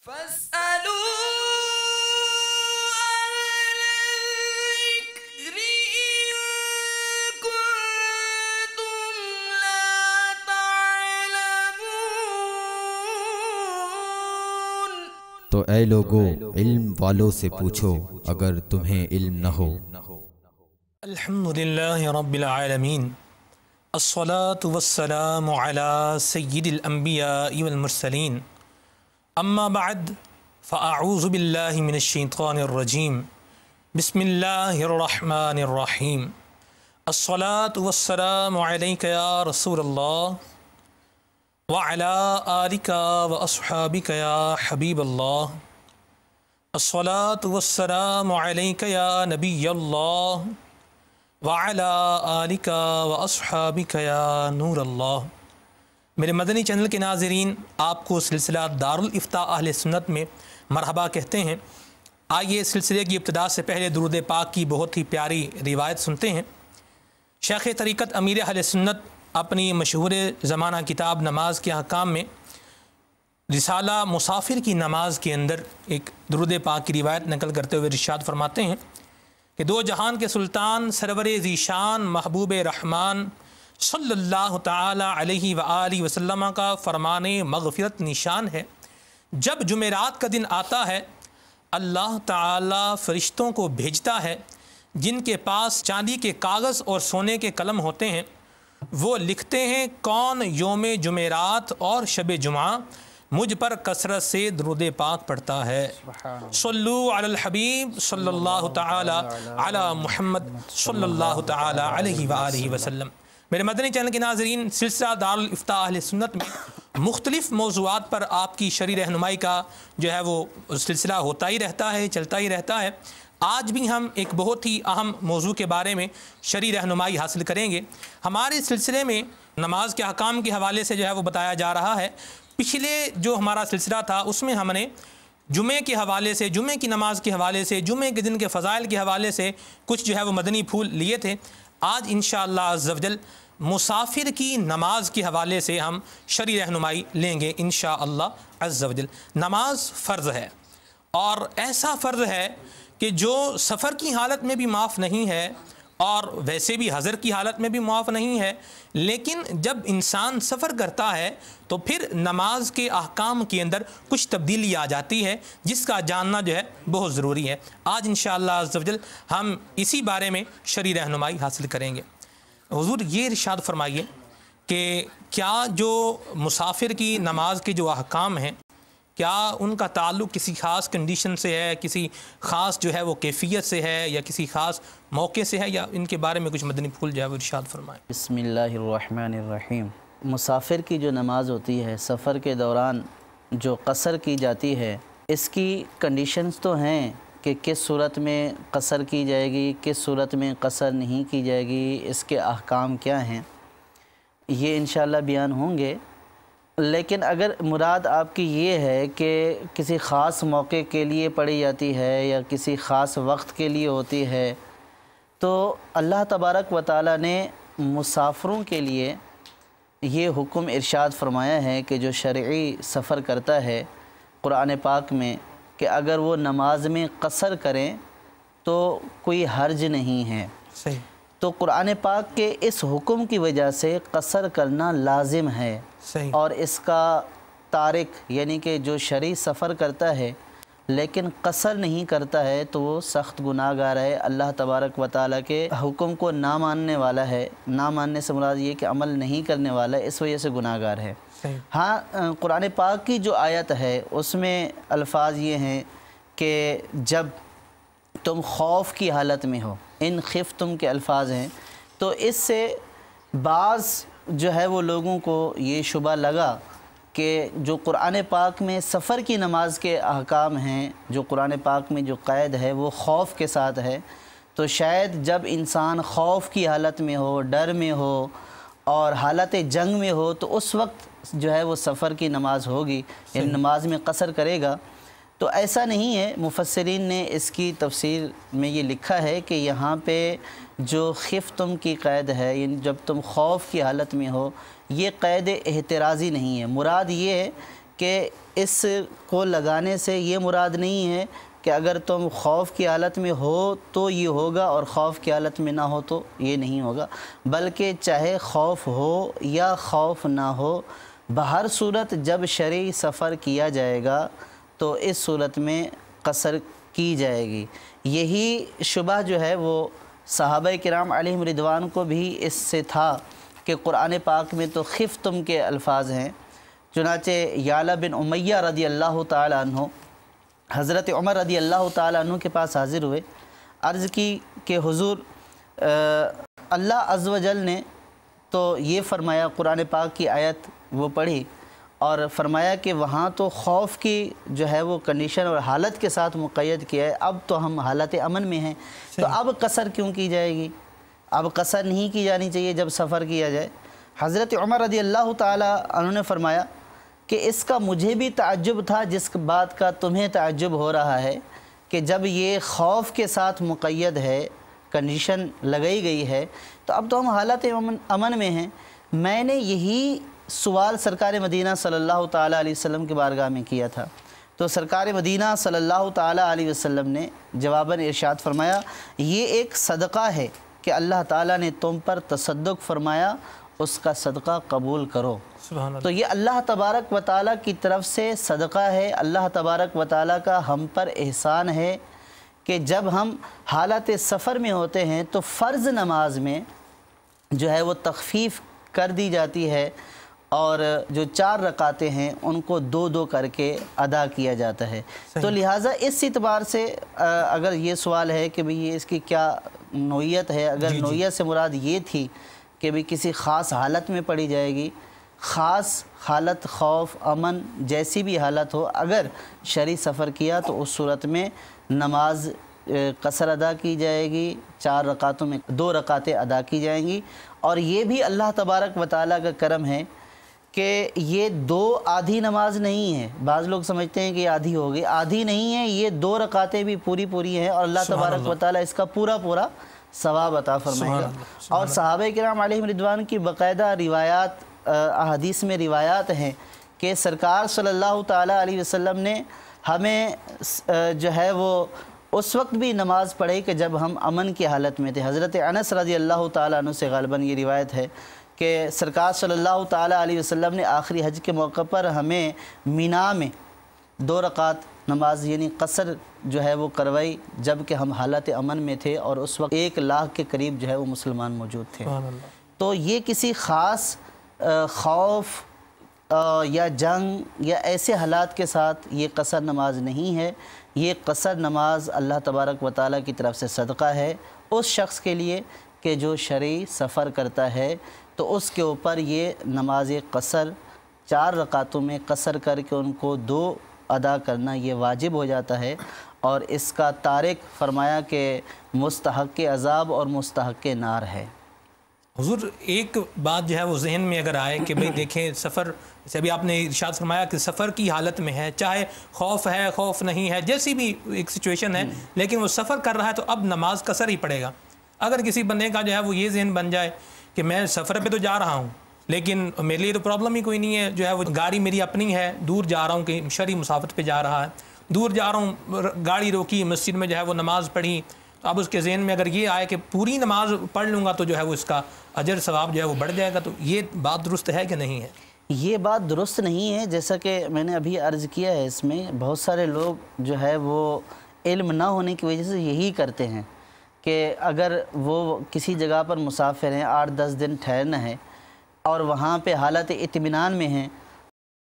فاسألوا أهل الذكر إن كنتم لا تعلمون۔ تو اے لوگو علم والوں سے پوچھو اگر تمہیں علم نہ ہو۔ الحمدللہ رب العالمین، الصلاة والسلام علی سید الانبیاء والمرسلین، اما بعد فاعوذ باللہ من الشیطان الرجیم، بسم اللہ الرحمن الرحیم، الصلاة والسلام علیک یا رسول اللہ وعلی آلک واصحابک یا حبیب اللہ، الصلاة والسلام علیک یا نبی اللہ وعلی آلک واصحابک یا نور اللہ۔ میرے مدنی چینل کے ناظرین، آپ کو سلسلہ دارالافتاء اہل سنت میں مرحبا کہتے ہیں۔ آئیے سلسلے کی ابتدا سے پہلے درود پاک کی بہت ہی پیاری روایت سنتے ہیں۔ شیخ طریقت امیر اہل سنت اپنی مشہور زمانہ کتاب نماز کے احکام میں رسالہ مسافر کی نماز کے اندر ایک درود پاک کی روایت نقل کرتے ہوئے ارشاد فرماتے ہیں کہ دو جہان کے سلطان سرور ذیشان محبوب رحمان صلی اللہ تعالی علیہ وآلہ وسلم کا فرمان مغفرت نشان ہے، جب جمعرات کا دن آتا ہے اللہ تعالی فرشتوں کو بھیجتا ہے جن کے پاس چاندی کے کاغذ اور سونے کے قلم ہوتے ہیں، وہ لکھتے ہیں کون یوم جمعرات اور شب جمعہ مجھ پر کثرت سے درود پاک پڑھتا ہے۔ صلو علی الحبیب صلی اللہ تعالی علی محمد صلی اللہ تعالی علیہ وآلہ وسلم۔ میرے مدنی چینل کے ناظرین، سلسلہ دارالافتاء اہل سنت میں مختلف موضوعات پر آپ کی شرعی رہنمائی کا جو ہے وہ سلسلہ ہوتا ہی رہتا ہے، چلتا ہی رہتا ہے۔ آج بھی ہم ایک بہت ہی اہم موضوع کے بارے میں شرعی رہنمائی حاصل کریں گے۔ ہمارے سلسلے میں نماز کے احکام کے حوالے سے جو ہے وہ بتایا جا رہا ہے۔ پچھلے جو ہمارا سلسلہ تھا اس میں ہم نے جمعے کے حوالے سے، جمعے کی نماز کے حوالے سے، جمعے کے دن کے فضائل کے حوالے سے کچھ جو ہے وہ مدنی پھول لیے تھے۔ آج انشاءاللہ عز و جل مسافر کی نماز کے حوالے سے ہم شرعی رہنمائی لیں گے انشاءاللہ عز و جل۔ نماز فرض ہے، اور ایسا فرض ہے کہ جو سفر کی حالت میں بھی معاف نہیں ہے اور ویسے بھی حضر کی حالت میں بھی معاف نہیں ہے، لیکن جب انسان سفر کرتا ہے تو پھر نماز کے احکام کے اندر کچھ تبدیلی آ جاتی ہے جس کا جاننا جو ہے بہت ضروری ہے۔ آج انشاءاللہ عز و جل ہم اسی بارے میں شرعی رہنمائی حاصل کریں گے۔ حضور یہ ارشاد فرمائیے کہ کیا جو مسافر کی نماز کے جو احکام ہیں، کیا ان کا تعلق کسی خاص کنڈیشن سے ہے، کسی خاص جو ہے وہ کیفیت سے ہے، یا کسی خاص موقع سے ہے، یا ان کے بارے میں کچھ مدنی پھول جو ہے وہ ارشاد فرمائیں۔ بسم اللہ الرحمن الرحیم۔ مسافر کی جو نماز ہوتی ہے سفر کے دوران جو قصر کی جاتی ہے، اس کی کنڈیشنز تو ہیں کہ کس صورت میں قصر کی جائے گی، کس صورت میں قصر نہیں کی جائے گی، اس کے احکام کیا ہیں، یہ انشاءاللہ بیان ہوں گے۔ لیکن اگر مراد آپ کی یہ ہے کہ کسی خاص موقع کے لیے پڑھی جاتی ہے یا کسی خاص وقت کے لیے ہوتی ہے، تو اللہ تبارک و تعالیٰ نے مسافروں کے لیے یہ حکم ارشاد فرمایا ہے کہ جو شرعی سفر کرتا ہے قرآن پاک میں، کہ اگر وہ نماز میں قصر کریں تو کوئی حرج نہیں ہے۔ صحیح۔ تو قرآن پاک کے اس حکم کی وجہ سے قصر کرنا لازم ہے۔ صحیح۔ اور اس کا تارک یعنی کہ جو شرعی سفر کرتا ہے لیکن قصر نہیں کرتا ہے تو وہ سخت گناہ گار ہے، اللہ تبارک و تعالیٰ کے حکم کو نہ ماننے والا ہے۔ نہ ماننے سے مراد یہ کہ عمل نہیں کرنے والا ہے، اس وجہ سے گناہ گار ہے۔ ہاں، قرآن پاک کی جو آیت ہے اس میں الفاظ یہ ہیں کہ جب تم خوف کی حالت میں ہو، ان خفتم کے الفاظ ہیں، تو اس سے بعض جو ہے وہ لوگوں کو یہ شبہ لگا کہ جو قرآن پاک میں سفر کی نماز کے احکام ہیں، جو قرآن پاک میں جو قید ہے وہ خوف کے ساتھ ہے، تو شاید جب انسان خوف کی حالت میں ہو، ڈر میں ہو اور حالت جنگ میں ہو تو اس وقت جو ہے وہ سفر کی نماز ہوگی، یعنی نماز میں قصر کرے گا۔ تو ایسا نہیں ہے، مفسرین نے اس کی تفسیر میں یہ لکھا ہے کہ یہاں پہ جو خفتم کی قید ہے، یعنی جب تم خوف کی حالت میں ہو، یہ قید احترازی نہیں ہے۔ مراد یہ ہے کہ اس کو لگانے سے یہ مراد نہیں ہے کہ اگر تم خوف کی حالت میں ہو تو یہ ہوگا اور خوف کی حالت میں نہ ہو تو یہ نہیں ہوگا، بلکہ چاہے خوف ہو یا خوف نہ ہو، بہر صورت جب شرعی سفر کیا جائے گا تو اس صورت میں قصر کی جائے گی۔ یہی شبہ جو ہے وہ صحابہ کرام علیہم رضوان کو بھی اس سے تھا کہ قرآن پاک میں تو خفتم کے الفاظ ہیں، چنانچہ یعلا بن امیہ رضی اللہ تعالی عنہ حضرت عمر رضی اللہ تعالی عنہ کے پاس حاضر ہوئے، عرض کی کہ حضور اللہ عز و جل نے تو یہ فرمایا، قرآن پاک کی آیت وہ پڑھی اور فرمایا کہ وہاں تو خوف کی جو ہے وہ کنڈیشن اور حالت کے ساتھ مقید کیا ہے، اب تو ہم حالت امن میں ہیں، تو اب قصر کیوں کی جائے گی؟ اب قصر نہیں کی جانی چاہیے جب سفر کیا جائے۔ حضرت عمر رضی اللہ تعالی عنہ نے فرمایا کہ اس کا مجھے بھی تعجب تھا جس بات کا تمہیں تعجب ہو رہا ہے، کہ جب یہ خوف کے ساتھ مقید ہے، کنڈیشن لگائی گئی ہے، تو اب تو ہم حالت امن میں ہیں۔ میں نے یہی سوال سرکار مدینہ صلی اللہ تعالیٰ علیہ وسلم کے بارگاہ میں کیا تھا، تو سرکار مدینہ صلی اللہ تعالیٰ علیہ وسلم نے جواباً ارشاد فرمایا، یہ ایک صدقہ ہے کہ اللہ تعالیٰ نے تم پر تصدق فرمایا، اس کا صدقہ قبول کرو۔ سبحان اللہ۔ تو یہ اللہ تبارک و تعالیٰ کی طرف سے صدقہ ہے، اللہ تبارک و تعالیٰ کا ہم پر احسان ہے کہ جب ہم حالت سفر میں ہوتے ہیں تو فرض نماز میں جو ہے وہ تخفیف کر دی جاتی ہے، اور جو 4 رکعتیں ہیں ان کو 2 کر کے ادا کیا جاتا ہے۔ تو لہٰذا اس اعتبار سے اگر یہ سوال ہے کہ بھئی اس کی کیا نوعیت ہے، اگر نوعیت سے مراد یہ تھی کہ بھئی کسی خاص حالت میں پڑھی جائے گی، خاص حالت خوف امن جیسی بھی حالت ہو، اگر شرعی سفر کیا تو اس صورت میں نماز قصر ادا کی جائے گی، 4 رکعتوں میں 2 رکعتیں ادا کی جائیں گی۔ اور یہ بھی اللہ تبارک و تعالیٰ کا کرم ہے کہ یہ 2 آدھی نماز نہیں ہے۔ بعض لوگ سمجھتے ہیں کہ یہ آدھی ہوگی، آدھی نہیں ہے، یہ 2 رکعتیں بھی پوری ہیں، اور اللہ تبارک و تعالیٰ اس کا پورا ثواب عطا فرمائے گا۔ اور صحابہ کرام علیہم رضوان کی باقاعدہ روایات، احادیث میں روایات ہیں کہ سرکار صلی اللہ تعالیٰ علیہ وسلم نے ہمیں جو ہے وہ اس وقت بھی نماز پڑھی کہ جب ہم امن کی حالت میں تھے۔ حضرت انس رضی اللہ تعالیٰ عنہ سے غالباً یہ روایت ہے کہ سرکار صلی اللہ تعالیٰ علیہ وسلم نے آخری حج کے موقع پر ہمیں مینا میں 2 رکعت نماز یعنی قصر جو ہے وہ کروائی، جب کہ ہم حالت امن میں تھے اور اس وقت 1 لاکھ کے قریب جو ہے وہ مسلمان موجود تھے۔ تو یہ کسی خاص خوف یا جنگ یا ایسے حالات کے ساتھ یہ قصر نماز نہیں ہے، یہ قصر نماز اللہ تبارک و تعالیٰ کی طرف سے صدقہ ہے اس شخص کے لیے کہ جو شرعی سفر کرتا ہے، تو اس کے اوپر یہ نماز قصر 4 رکعتوں میں قصر کر کے ان کو 2 ادا کرنا یہ واجب ہو جاتا ہے، اور اس کا تارک فرمایا کہ مستحق عذاب اور مستحق نار ہے۔ حضور ایک بات جو ہے وہ ذہن میں اگر آئے کہ بھئی دیکھیں سفر، جیسے ابھی آپ نے ارشاد فرمایا کہ سفر کی حالت میں ہے، چاہے خوف ہے خوف نہیں ہے، جیسی بھی ایک سچویشن ہے، لیکن وہ سفر کر رہا ہے تو اب نماز قصر ہی پڑے گا۔ اگر کسی بندے کا جو ہے وہ یہ ذہن بن جائے کہ میں سفر پہ تو جا رہا ہوں لیکن میرے لیے تو پرابلم ہی کوئی نہیں ہے، جو ہے وہ گاڑی میری اپنی ہے، دور جا رہا ہوں کہ شرعی مسافت پہ جا رہا ہے، دور جا رہا ہوں، گاڑی روکی، مسجد میں جو ہے وہ نماز پڑھی، تو اب اس کے ذہن میں اگر یہ آئے کہ پوری نماز پڑھ لوں گا تو جو ہے وہ اس کا اجر ثواب جو ہے وہ بڑھ جائے گا، تو یہ بات درست ہے کہ نہیں ہے؟ یہ بات درست نہیں ہے، جیسا کہ میں نے ابھی عرض کیا ہے، اس میں بہت سارے لوگ جو ہے وہ علم نہ ہونے کی وجہ سے یہی کرتے ہیں کہ اگر وہ کسی جگہ پر مسافر ہیں، 8-10 دن ٹھہرنا ہے اور وہاں پہ حالت اطمینان میں ہیں،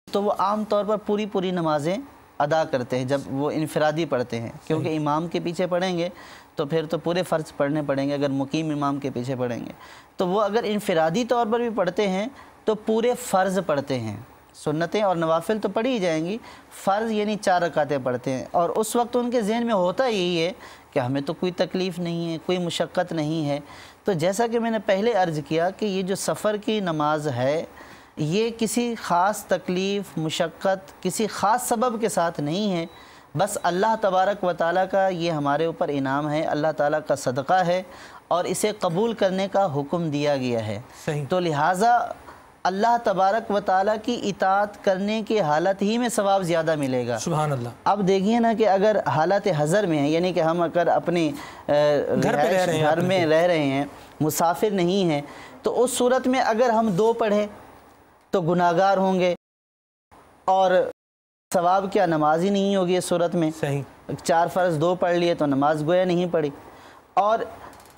تو وہ عام طور پر پوری نمازیں ادا کرتے ہیں جب وہ انفرادی پڑھتے ہیں، کیونکہ امام کے پیچھے پڑھیں گے تو پھر تو پورے فرض پڑھنے پڑیں گے، اگر مقیم امام کے پیچھے پڑھیں گے تو وہ اگر انفرادی طور پر بھی پڑھتے ہیں تو پورے فرض پڑھتے ہیں، سنتیں اور نوافل تو پڑھی ہی جائیں گی، فرض یعنی 4 رکعتیں پڑھتے ہیں، اور اس وقت ان کے ذہن میں ہوتا یہی ہے کہ ہمیں تو کوئی تکلیف نہیں ہے، کوئی مشقت نہیں ہے۔ تو جیسا کہ میں نے پہلے عرض کیا کہ یہ جو سفر کی نماز ہے یہ کسی خاص تکلیف مشقت کسی خاص سبب کے ساتھ نہیں ہے، بس اللہ تبارک و تعالیٰ کا یہ ہمارے اوپر انعام ہے، اللہ تعالیٰ کا صدقہ ہے اور اسے قبول کرنے کا حکم دیا گیا ہے۔ تو لہٰذا اللہ تبارک و تعالیٰ کی اطاعت کرنے کی حالت ہی میں ثواب زیادہ ملے گا۔ سبحان اللہ۔ اب دیکھیے نا کہ اگر حالت حضر میں ہیں، یعنی کہ ہم اگر اپنی گھر میں رہ رہے ہیں، مسافر نہیں ہیں، تو اس صورت میں اگر ہم 2 پڑھیں تو گناہگار ہوں گے، اور ثواب کیا نماز ہی نہیں ہوگی اس صورت میں۔ صحیح۔ 4 فرض 2 پڑھ لیے تو نماز گویا نہیں پڑھی، اور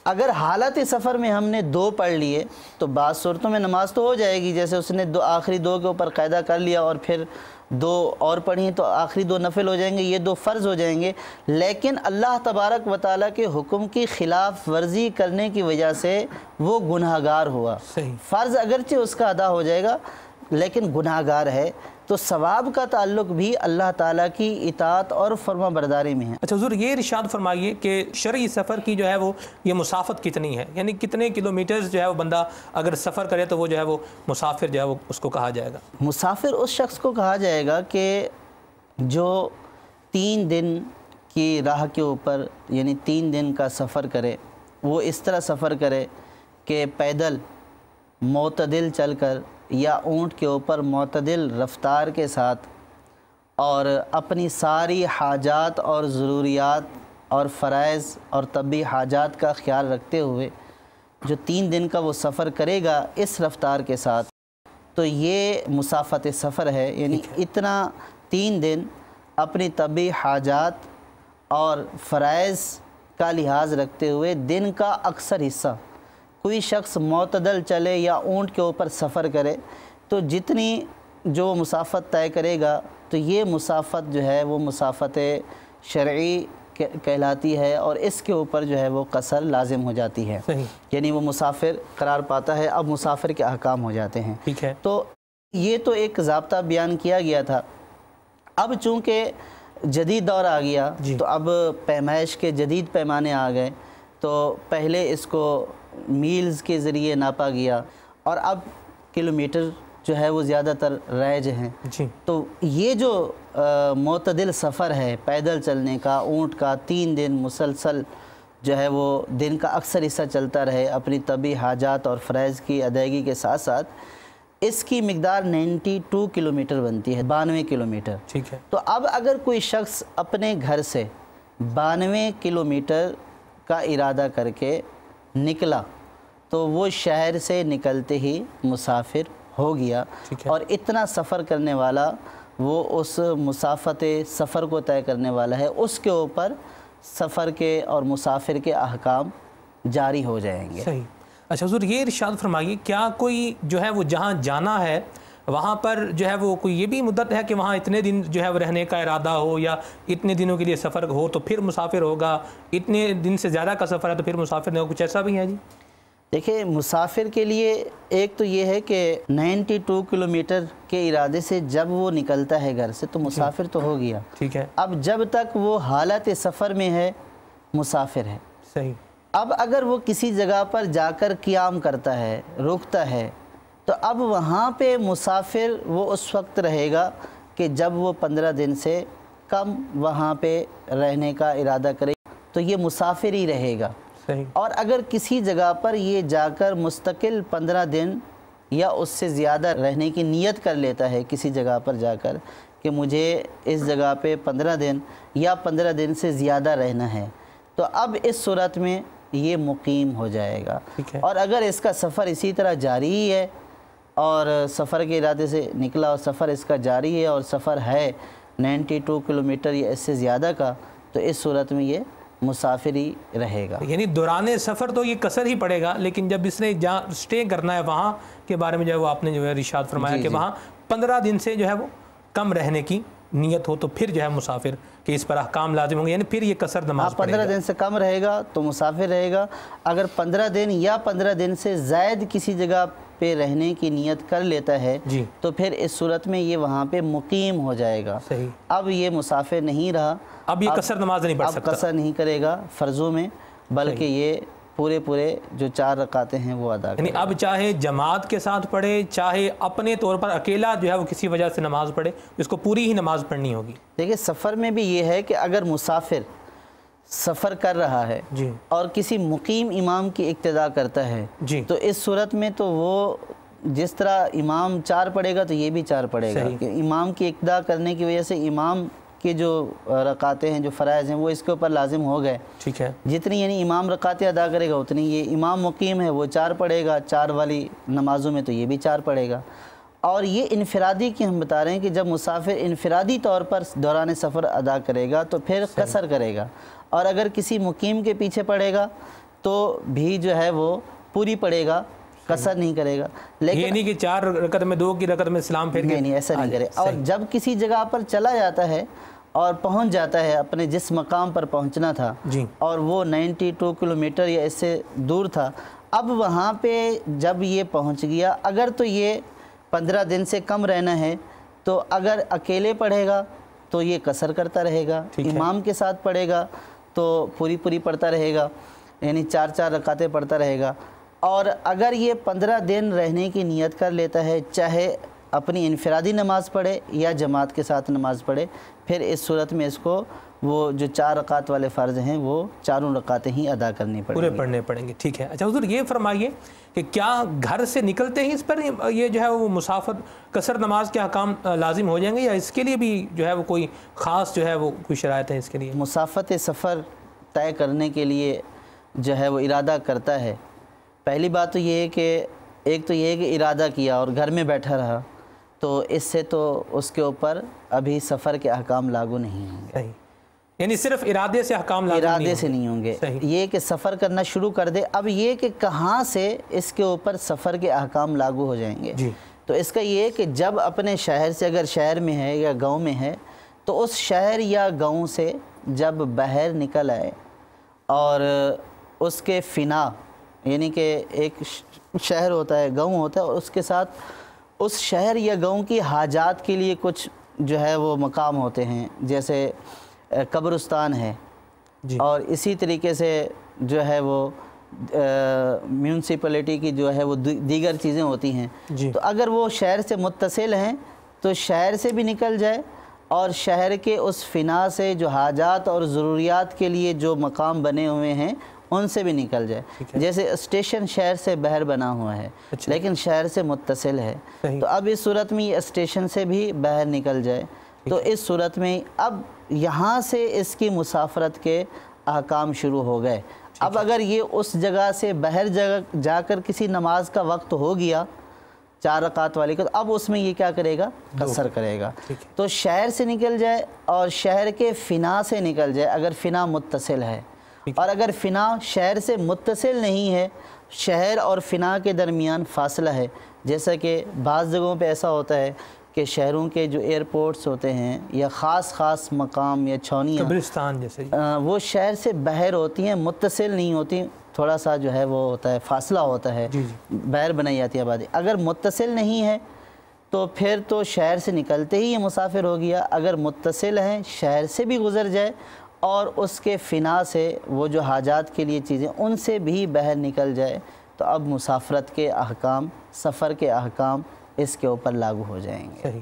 اگر حالت سفر میں ہم نے 2 پڑھ لیے تو بعض صورتوں میں نماز تو ہو جائے گی، جیسے اس نے آخری 2 کے اوپر قاعدہ کر لیا اور پھر 2 اور پڑھی تو آخری 2 نفل ہو جائیں گے، یہ 2 فرض ہو جائیں گے، لیکن اللہ تبارک و تعالیٰ کے حکم کی خلاف ورزی کرنے کی وجہ سے وہ گناہگار ہوا۔ صحیح۔ فرض اگرچہ اس کا ادا ہو جائے گا لیکن گناہگار ہے، تو ثواب کا تعلق بھی اللہ تعالیٰ کی اطاعت اور فرما برداری میں ہے۔ اچھا حضور، یہ ارشاد فرمائیے کہ شرعی سفر کی جو ہے وہ یہ مسافت کتنی ہے، یعنی کتنے کلومیٹرز جو ہے وہ بندہ اگر سفر کرے تو وہ جو ہے وہ مسافر جو ہے وہ اس کو کہا جائے گا؟ مسافر اس شخص کو کہا جائے گا کہ جو 3 دن کی راہ کے اوپر، یعنی 3 دن کا سفر کرے، وہ اس طرح سفر کرے کہ پیدل معتدل چل کر یا اونٹ کے اوپر معتدل رفتار کے ساتھ، اور اپنی ساری حاجات اور ضروریات اور فرائض اور طبی حاجات کا خیال رکھتے ہوئے جو 3 دن کا وہ سفر کرے گا اس رفتار کے ساتھ، تو یہ مسافت سفر ہے۔ یعنی اتنا 3 دن اپنی طبی حاجات اور فرائض کا لحاظ رکھتے ہوئے دن کا اکثر حصہ کوئی شخص معتدل چلے یا اونٹ کے اوپر سفر کرے، تو جتنی جو مسافت طے کرے گا تو یہ مسافت جو ہے وہ مسافت شرعی کہلاتی ہے، اور اس کے اوپر جو ہے وہ قصر لازم ہو جاتی ہے۔ یعنی وہ مسافر قرار پاتا ہے، اب مسافر کے احکام ہو جاتے ہیں۔ ٹھیک ہے۔ تو یہ تو ایک ضابطہ بیان کیا گیا تھا۔ اب چونکہ جدید دور آ گیا تو اب پیمائش کے جدید پیمانے آ گئے، تو پہلے اس کو میلز کے ذریعے ناپا گیا، اور اب کلومیٹر جو ہے وہ زیادہ تر رائج ہیں۔ تو یہ جو معتدل سفر ہے پیدل چلنے کا، اونٹ کا 3 دن مسلسل جو ہے وہ دن کا اکثر حصہ چلتا رہے اپنی طبی حاجات اور فرائض کی ادائیگی کے ساتھ ساتھ، اس کی مقدار 92 کلومیٹر بنتی ہے، 92 کلومیٹر۔ ٹھیک ہے۔ تو اب اگر کوئی شخص اپنے گھر سے 92 کلومیٹر کا ارادہ کر کے نکلا تو وہ شہر سے نکلتے ہی مسافر ہو گیا، اور اتنا سفر کرنے والا وہ اس مسافت سفر کو طے کرنے والا ہے، اس کے اوپر سفر کے اور مسافر کے احکام جاری ہو جائیں گے۔ صحیح۔ اچھا حضور، یہ ارشاد فرمائیے، کیا کوئی جو ہے وہ جہاں جانا ہے وہاں پر جو ہے وہ کوئی یہ بھی مدت ہے کہ وہاں اتنے دن جو ہے وہ رہنے کا ارادہ ہو، یا اتنے دنوں کے لیے سفر ہو تو پھر مسافر ہوگا، اتنے دن سے زیادہ کا سفر ہے تو پھر مسافر نہیں ہوگا، کچھ ایسا بھی ہے جی؟ دیکھیں، مسافر کے لیے ایک تو یہ ہے کہ 92 کلومیٹر کے ارادے سے جب وہ نکلتا ہے گھر سے تو مسافر تو ہو گیا۔ ٹھیک ہے۔ اب جب تک وہ حالت سفر میں ہے مسافر ہے۔ صحیح۔ اب اگر وہ کسی جگہ پر جا کر قیام کرتا ہے، رکتا ہے، تو اب وہاں پہ مسافر وہ اس وقت رہے گا کہ جب وہ 15 دن سے کم وہاں پہ رہنے کا ارادہ کرے تو یہ مسافر ہی رہے گا۔ اور اگر کسی جگہ پر یہ جا کر مستقل 15 دن یا اس سے زیادہ رہنے کی نیت کر لیتا ہے کسی جگہ پر جا کر کہ مجھے اس جگہ پہ 15 دن یا 15 دن سے زیادہ رہنا ہے، تو اب اس صورت میں یہ مقیم ہو جائے گا۔ اور اگر اس کا سفر اسی طرح جاری ہی ہے اور سفر کے ارادے سے نکلا اور سفر اس کا جاری ہے اور سفر ہے 92 کلومیٹر یا اس سے زیادہ کا، تو اس صورت میں یہ مسافر ہی رہے گا۔ یعنی دوران سفر تو یہ قصر ہی پڑے گا، لیکن جب اس نے جہاں سٹے کرنا ہے وہاں کے بارے میں جو ہے وہ آپ نے جو ہے ارشاد فرمایا کہ وہاں 15 دن سے جو ہے وہ کم رہنے کی نیت ہو تو پھر جو ہے مسافر کہ اس پر احکام لازم ہوں گے، یعنی پھر یہ قصر نماز پڑھے گا۔ 15 دن سے کم رہے گا تو مسافر رہے گا، اگر 15 دن یا 15 دن سے زائد کسی جگہ پہ رہنے کی نیت کر لیتا ہے تو پھر اس صورت میں یہ وہاں پہ مقیم ہو جائے گا۔ اب یہ مسافر نہیں رہا، اب یہ قصر نماز نہیں پڑھ سکتا، اب قصر نہیں کرے گا فرضوں میں، بلکہ یہ پورے جو 4 رکعتیں ہیں وہ ادا کرے گا۔ یعنی اب چاہے جماعت کے ساتھ پڑھے، چاہے اپنے طور پر اکیلا جو ہے وہ کسی وجہ سے نماز پڑھے، اس کو پوری ہی نماز پڑھنی ہوگی۔ دیکھیں، سفر میں بھی یہ ہے کہ اگر مسافر سفر کر رہا ہے اور کسی مقیم امام کی اقتداء کرتا ہے تو اس صورت میں تو وہ جس طرح امام 4 پڑھے گا تو یہ بھی 4 پڑھے گا، کہ امام کی اقتدا کرنے کی وجہ سے امام کے جو رکعتیں ہیں، جو فرائض ہیں، وہ اس کے اوپر لازم ہو گئے. ٹھیک ہے. جتنی یعنی امام رکعتیں ادا کرے گا اتنی، یہ امام مقیم ہے وہ 4 پڑھے گا 4 والی نمازوں میں، تو یہ بھی 4 پڑھے گا. اور یہ انفرادی کی ہم بتا رہے ہیں کہ جب مسافر انفرادی طور پر دوران سفر ادا کرے گا تو پھر قصر کرے گا، اور اگر کسی مقیم کے پیچھے پڑھے گا تو بھی جو ہے وہ پوری پڑھے گا، قصر نہیں کرے گا. لیکن یہ نہیں کہ 4 رکعت میں 2 کی رکعت میں سلام پھیر کے، نہیں ایسا نہیں کرے. اور جب کسی جگہ پر چلا جاتا ہے اور پہنچ جاتا ہے اپنے جس مقام پر پہنچنا تھا، اور وہ 92 کلومیٹر یا اس سے دور تھا، اب وہاں پہ جب یہ پہنچ گیا، اگر تو یہ 15 دن سے کم رہنا ہے تو اگر اکیلے پڑھے گا تو یہ قصر کرتا رہے گا، امام کے ساتھ پڑھے گا تو پوری پڑھتا رہے گا، یعنی 4 رکعتیں پڑھتا رہے گا. اور اگر یہ 15 دن رہنے کی نیت کر لیتا ہے، چاہے اپنی انفرادی نماز پڑھے یا جماعت کے ساتھ نماز پڑھے، پھر اس صورت میں اس کو وہ جو 4 رکعت والے فرض ہیں وہ 4 رکعتیں ہی ادا کرنی پڑیں گی، پورے پڑھنے پڑیں گے. ٹھیک ہے. اچھا حضور یہ فرمائیے کہ کیا گھر سے نکلتے ہی اس پر یہ جو ہے وہ مسافر قصر نماز کے احکام لازم ہو جائیں گے، یا اس کے لیے بھی جو ہے وہ کوئی خاص جو ہے وہ کوئی شرائط ہے اس کے لیے؟ مسافت سفر طے کرنے کے لیے جو ہے وہ ارادہ کرتا ہے. پہلی بات تو یہ ہے کہ ایک تو یہ ہے کہ ارادہ کیا اور گھر میں بیٹھا رہا، تو اس سے تو اس کے اوپر ابھی سفر کے احکام لاگو نہیں ہوں گے. یعنی صرف ارادے سے احکام لاگو ارادے سے نہیں ہوں گے. یہ کہ سفر کرنا شروع کر دے. اب یہ کہ کہاں سے اس کے اوپر سفر کے احکام لاگو ہو جائیں گے، تو اس کا یہ ہے کہ جب اپنے شہر سے، اگر شہر میں ہے یا گاؤں میں ہے، تو اس شہر یا گاؤں سے جب باہر نکل آئے اور اس کے فنا، یعنی کہ ایک شہر ہوتا ہے، گاؤں ہوتا ہے، اور اس کے ساتھ اس شہر یا گاؤں کی حاجات کے لیے کچھ جو ہے وہ مقام ہوتے ہیں، جیسے قبرستان ہے، اور اسی طریقے سے جو ہے وہ میونسپلٹی کی جو ہے وہ دیگر چیزیں ہوتی ہیں. تو اگر وہ شہر سے متصل ہیں تو شہر سے بھی نکل جائے، اور شہر کے اس فنا سے جو حاجات اور ضروریات کے لیے جو مقام بنے ہوئے ہیں ان سے بھی نکل جائے. جیسے اسٹیشن شہر سے باہر بنا ہوا ہے لیکن شہر سے متصل ہے، تو اب اس صورت میں یہ اسٹیشن سے بھی باہر نکل جائے، تو اس صورت میں اب یہاں سے اس کی مسافرت کے احکام شروع ہو گئے. اب اگر یہ اس جگہ سے باہر جا کر کسی نماز کا وقت ہو گیا 4 رکعت والی کا، تو اب اس میں یہ کیا کرے گا؟ قصر کرے گا. تو شہر سے نکل جائے اور شہر کے فنا سے نکل جائے اگر فنا متصل ہے، اور اگر فنا شہر سے متصل نہیں ہے، شہر اور فنا کے درمیان فاصلہ ہے، جیسا کہ بعض جگہوں پہ ایسا ہوتا ہے کہ شہروں کے جو ایئرپورٹس ہوتے ہیں یا خاص مقام یا چھاؤنیاں، قبرستان جیسے، وہ شہر سے باہر ہوتی ہیں، متصل نہیں ہوتی، تھوڑا سا جو ہے وہ ہوتا ہے، فاصلہ ہوتا ہے، باہر بنائی جاتی ہے آبادی. اگر متصل نہیں ہے تو پھر تو شہر سے نکلتے ہی یہ مسافر ہو گیا. اگر متصل ہیں، شہر سے بھی گزر جائے اور اس کے فنا سے وہ جو حاجات کے لیے چیزیں ان سے بھی باہر نکل جائے، تو اب مسافرت کے احکام، سفر کے احکام اس کے اوپر لاگو ہو جائیں گے. صحیح.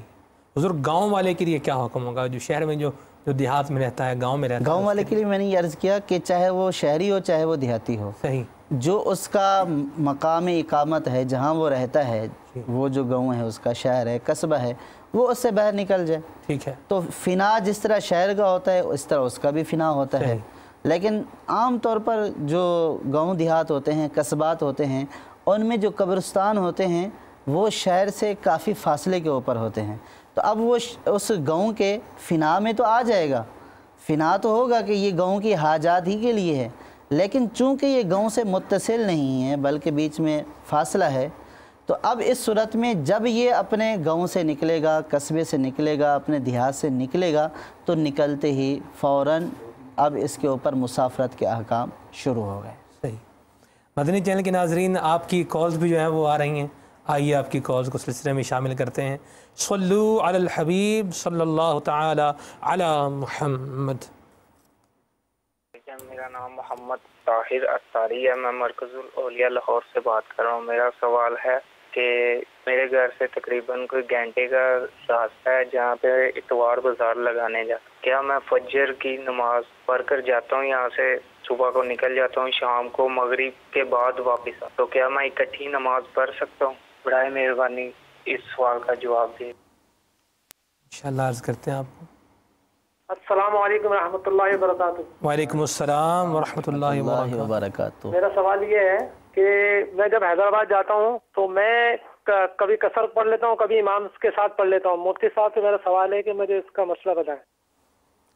حضور گاؤں والے کے لیے کیا حکم ہوگا، جو شہر میں جو دیہات میں رہتا ہے، گاؤں میں رہتا ہے؟ گاؤں والے کے لیے میں نے یہ عرض کیا کہ چاہے وہ شہری ہو چاہے وہ دیہاتی ہو، صحیح، جو اس کا مقام اقامت ہے، جہاں وہ رہتا ہے، وہ جو گاؤں ہے، اس کا شہر ہے، قصبہ ہے، وہ اس سے باہر نکل جائے. ٹھیک ہے. تو فنا جس طرح شہر کا ہوتا ہے اس طرح اس کا بھی فنا ہوتا ہے. لیکن عام طور پر جو گاؤں دیہات ہوتے ہیں، قصبات ہوتے ہیں، ان میں جو قبرستان ہوتے ہیں وہ شہر سے کافی فاصلے کے اوپر ہوتے ہیں. تو اب وہ اس گاؤں کے فنا میں تو آ جائے گا، فنا تو ہوگا کہ یہ گاؤں کی حاجات ہی کے لیے ہے، لیکن چونکہ یہ گاؤں سے متصل نہیں ہے بلکہ بیچ میں فاصلہ ہے، تو اب اس صورت میں جب یہ اپنے گاؤں سے نکلے گا، قصبے سے نکلے گا، اپنے دیہات سے نکلے گا، تو نکلتے ہی فوراً اب اس کے اوپر مسافرت کے احکام شروع ہو گئے. صحیح. مدنی چینل کے ناظرین، آپ کی کالز بھی جو ہیں وہ آ رہی ہیں. آئیے آپ کی کالز کو سلسلے میں شامل کرتے ہیں. صلو علی الحبیب صلی اللہ تعالی علی محمد. میرا نام محمد طاہر اتاری ہے، میں مرکز الاولیاء لاہور سے بات کر رہا ہوں. میرا سوال ہے کہ میرے گھر سے تقریباً کوئی گھنٹے کا راستہ ہے جہاں پہ اتوار بازار لگانے جاتا ہوں. کیا میں فجر کی نماز پڑھ کر جاتا ہوں، یہاں سے صبح کو نکل جاتا ہوں، شام کو مغرب کے بعد واپس آتا ہوں، تو کیا میں اکٹھی نماز پڑھ سکتا ہوں؟ برائے مہربانی اس سوال کا جواب دیں۔ انشاءاللہ عرض کرتے ہیں آپ کو۔ السلام علیکم ورحمۃ اللہ وبرکاتہ۔ وعلیکم السلام ورحمۃ اللہ وبرکاتہ۔ وبرکاتہ۔ میرا سوال یہ ہے کہ میں جب حیدرآباد جاتا ہوں تو میں کبھی قصر پڑھ لیتا ہوں، کبھی امام کے ساتھ پڑھ لیتا ہوں۔ مفتی صاحب سے میرا سوال ہے کہ مجھے اس کا مسئلہ بتائیں۔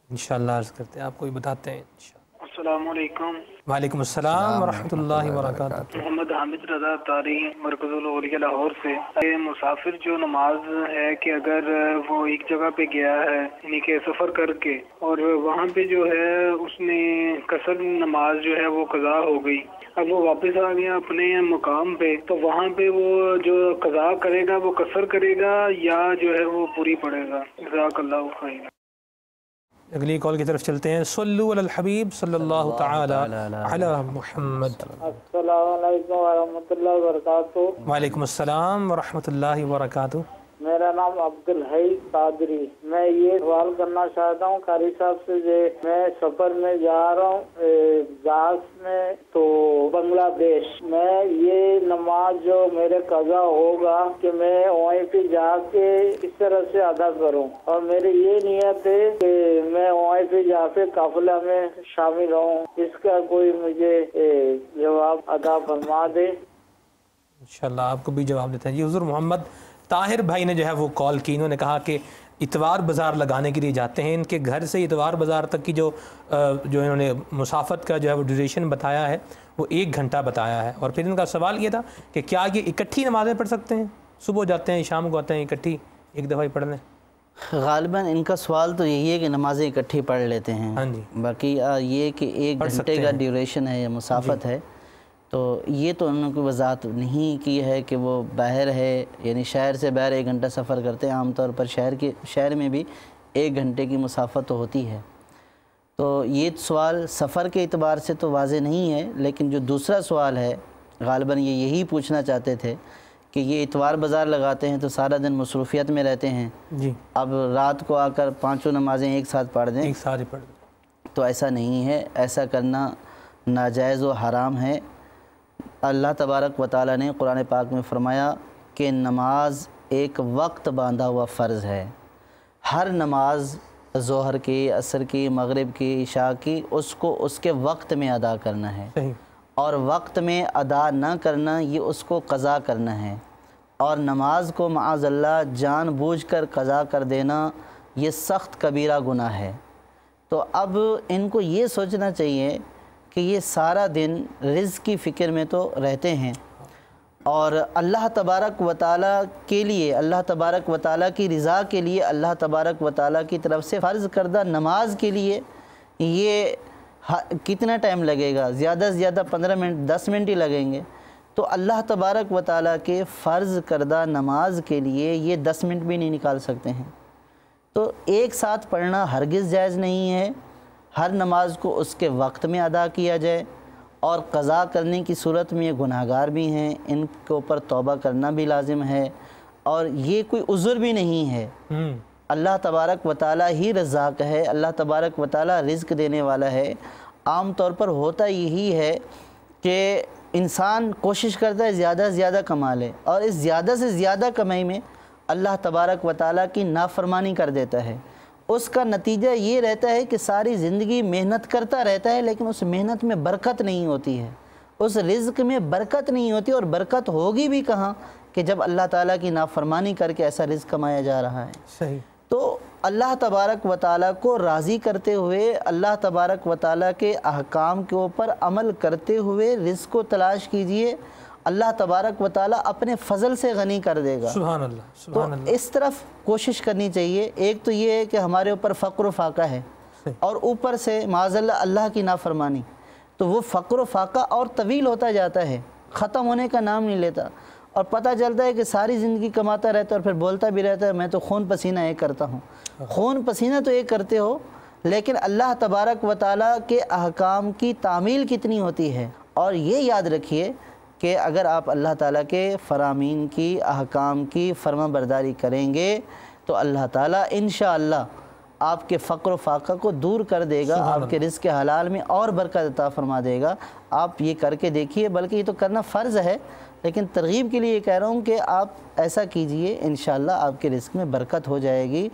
انشاءاللہ عرض کرتے ہیں آپ کو بھی بتاتے ہیں انشاءاللہ۔ السلام علیکم۔ وعلیکم السلام ورحمۃ اللہ وبرکاتہ۔ محمد حامد رضا طاری مرکز العولیہ لاہور سے۔ یہ مسافر جو نماز ہے کہ اگر وہ ایک جگہ پہ گیا ہے یعنی کہ سفر کر کے اور وہاں پہ جو ہے اس نے قصر نماز جو ہے وہ قضا ہو گئی، اب وہ واپس آ گیا اپنے مقام پہ، تو وہاں پہ وہ جو قضا کرے گا وہ قصر کرے گا یا جو ہے وہ پوری پڑے گا؟ جزاک اللہ خیر۔ اگلی کال کی طرف چلتے ہیں۔ صلو علی الحبیب صلی اللہ تعالی علی محمد۔ السلام علیکم ورحمۃ اللہ وبرکاتہ۔ وعلیکم السلام ورحمۃ اللہ وبرکاتہ۔ میرا نام عبدالحی قادری۔ میں یہ سوال کرنا چاہتا ہوں قاری صاحب سے کہ میں سفر میں جا رہا ہوں جہاز میں تو بنگلہ دیش، میں یہ نماز جو میرے قضا ہوگا کہ میں وہیں پہ جا کے اس طرح سے ادا کروں، اور میری یہ نیت ہے کہ میں وہیں پہ جا کے قافلہ میں شامل ہوں، اس کا کوئی مجھے جواب عطا فرما دے۔ انشاءاللہ آپ کو بھی جواب دیتے ہیں۔ یہ حضور محمد طاہر بھائی نے جو ہے وہ کال کی، انہوں نے کہا کہ اتوار بازار لگانے کے لیے جاتے ہیں، ان کے گھر سے اتوار بازار تک کی جو انہوں نے مسافت کا جو ہے وہ ڈیوریشن بتایا ہے وہ 1 گھنٹہ بتایا ہے، اور پھر ان کا سوال یہ تھا کہ کیا یہ اکٹھی نمازیں پڑھ سکتے ہیں؟ صبح جاتے ہیں شام کو آتے ہیں، اکٹھی ایک دفعہ ہی پڑھ لیں؟ غالباً ان کا سوال تو یہی ہے کہ نمازیں اکٹھی پڑھ لیتے ہیں۔ ہاں جی۔ باقی یہ کہ 1 گھنٹے کا ڈیوریشن ہے یا مسافت ہے، تو یہ تو انہوں نے کوئی وضاحت نہیں کی ہے کہ وہ باہر ہے، یعنی شہر سے باہر 1 گھنٹہ سفر کرتے ہیں۔ عام طور پر شہر میں بھی 1 گھنٹے کی مسافت تو ہوتی ہے، تو یہ سوال سفر کے اعتبار سے تو واضح نہیں ہے۔ لیکن جو دوسرا سوال ہے غالباً یہ یہی پوچھنا چاہتے تھے کہ یہ اتوار بازار لگاتے ہیں تو سارا دن مصروفیت میں رہتے ہیں، جی، اب رات کو آ کر 5 نمازیں ایک ساتھ پڑھ دیں، ایک ساتھ ہی پڑھ دیں، تو ایسا نہیں ہے، ایسا کرنا ناجائز و حرام ہے۔ اللہ تبارک و تعالیٰ نے قرآن پاک میں فرمایا کہ نماز ایک وقت باندھا ہوا فرض ہے، ہر نماز ظہر کی، عصر کی، مغرب کی، عشاء کی اس کو اس کے وقت میں ادا کرنا ہے، صحیح، اور وقت میں ادا نہ کرنا یہ اس کو قضا کرنا ہے، اور نماز کو معاذ اللہ جان بوجھ کر قضا کر دینا یہ سخت کبیرہ گناہ ہے۔ تو اب ان کو یہ سوچنا چاہیے کہ یہ سارا دن رزق کی فکر میں تو رہتے ہیں، اور اللہ تبارک و تعالیٰ کے لیے، اللہ تبارک و تعالیٰ کی رضا کے لیے، اللہ تبارک و تعالیٰ کی طرف سے فرض کردہ نماز کے لیے یہ کتنا ٹائم لگے گا؟ زیادہ سے زیادہ 15 منٹ 10 منٹ ہی لگیں گے، تو اللہ تبارک و تعالیٰ کے فرض کردہ نماز کے لیے یہ 10 منٹ بھی نہیں نکال سکتے ہیں۔ تو ایک ساتھ پڑھنا ہرگز جائز نہیں ہے، ہر نماز کو اس کے وقت میں ادا کیا جائے، اور قضا کرنے کی صورت میں یہ گناہگار بھی ہیں، ان کے اوپر توبہ کرنا بھی لازم ہے، اور یہ کوئی عذر بھی نہیں ہے۔ اللہ تبارک و تعالیٰ ہی رزاق ہے، اللہ تبارک و تعالیٰ رزق دینے والا ہے۔ عام طور پر ہوتا یہی ہے کہ انسان کوشش کرتا ہے زیادہ سے زیادہ کما لے، اور اس زیادہ سے زیادہ کمائی میں اللہ تبارک و تعالیٰ کی نافرمانی کر دیتا ہے۔ اس کا نتیجہ یہ رہتا ہے کہ ساری زندگی محنت کرتا رہتا ہے، لیکن اس محنت میں برکت نہیں ہوتی ہے، اس رزق میں برکت نہیں ہوتی، اور برکت ہوگی بھی کہاں کہ جب اللہ تعالیٰ کی نافرمانی کر کے ایسا رزق کمایا جا رہا ہے۔ صحیح۔ تو اللہ تبارک و تعالیٰ کو راضی کرتے ہوئے، اللہ تبارک و تعالیٰ کے احکام کے اوپر عمل کرتے ہوئے رزق کو تلاش کیجئے، اللہ تبارک و تعالیٰ اپنے فضل سے غنی کر دے گا۔ سبحان اللہ، تو سبحان اللہ۔ اس طرف کوشش کرنی چاہیے۔ ایک تو یہ ہے کہ ہمارے اوپر فقر و فاقہ ہے، اور اوپر سے معاذ اللہ اللہ کی نافرمانی، تو وہ فقر و فاقہ اور طویل ہوتا جاتا ہے، ختم ہونے کا نام نہیں لیتا، اور پتہ چلتا ہے کہ ساری زندگی کماتا رہتا ہے اور پھر بولتا بھی رہتا ہے میں تو خون پسینہ ایک کرتا ہوں۔ خون پسینہ تو ایک کرتے ہو، لیکن اللہ تبارک و تعالیٰ کے احکام کی تعمیل کتنی ہوتی ہے۔ اور یہ یاد رکھیے کہ اگر آپ اللہ تعالیٰ کے فرامین کی، احکام کی فرما برداری کریں گے تو اللہ تعالیٰ انشاءاللہ آپ کے فقر و فاقہ کو دور کر دے گا، آپ کے رزق حلال میں اور برکت عطا فرما دے گا۔ آپ یہ کر کے دیکھیے، بلکہ یہ تو کرنا فرض ہے، لیکن ترغیب کے لیے یہ کہہ رہا ہوں کہ آپ ایسا کیجئے، انشاءاللہ آپ کے رزق میں برکت ہو جائے گی۔